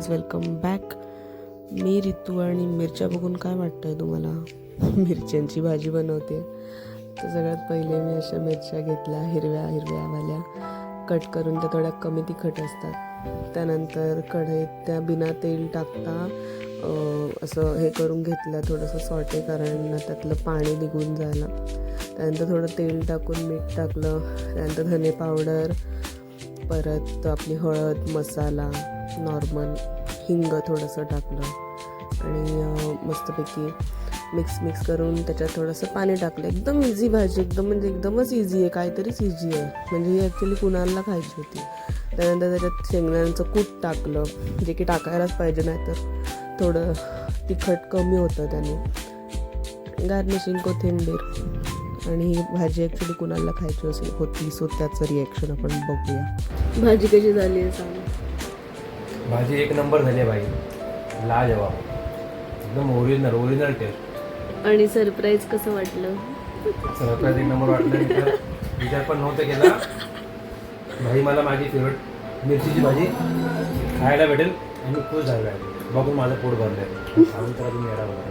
Guys, welcome back. मी रितू आणि मिरच्या बघून काय वाटतंय तुम्हाला? मिरच्यांची भाजी बनवते. तर सगळ्यात पहिले मी अशा मिरच्या घेतल्या, हिरव्यावाल्या कट करून. त्या थोड्या कमी तिखट असतात. त्यानंतर कढईत त्या बिना तेल टाकता असं हे करून घेतलं, थोडंसं सॉटे कारण त्यातलं पाणी निघून जायला. त्यानंतर थोडं तेल टाकून मीठ टाकलं. त्यानंतर धने पावडर, परत आपली हळद, मसाला नॉर्मल, हिंग थोडंसं टाकलं आणि मस्तपैकी मिक्स करून त्याच्यात थोडंसं पाणी टाकलं. एकदम इझी भाजी, एकदमच इझी आहे, काहीतरीच इझी आहे. म्हणजे ही ॲक्च्युली कुणाला खायची होती. त्यानंतर त्याच्यात शेंगदाण्याचं कूट टाकलं, जे की टाकायलाच पाहिजे, नाही तर थोडं तिखट कमी होतं त्याने. गार्निशिंग कोथिंबीर. आणि ही भाजी ॲक्च्युली कुणाला खायची होती, सो त्याचं रिॲक्शन आपण बघूया. भाजी कशी झाली आहे सांग. भाजी एक नंबर झाली आहे भाई, लाजवाब, एकदम ओरिजिनल टेस्ट. आणि सरप्राईज कसं वाटलं? सरप्राईज एक नंबर वाटलं. तर विचार पण नव्हतं केला भाई, मला माझी फेवरेट मिरचीची भाजी खायला भेटेल आणि खुश झालं आहे. बघून माझं पोट भरलं आहे. खाऊन तर अजून येडा बघा.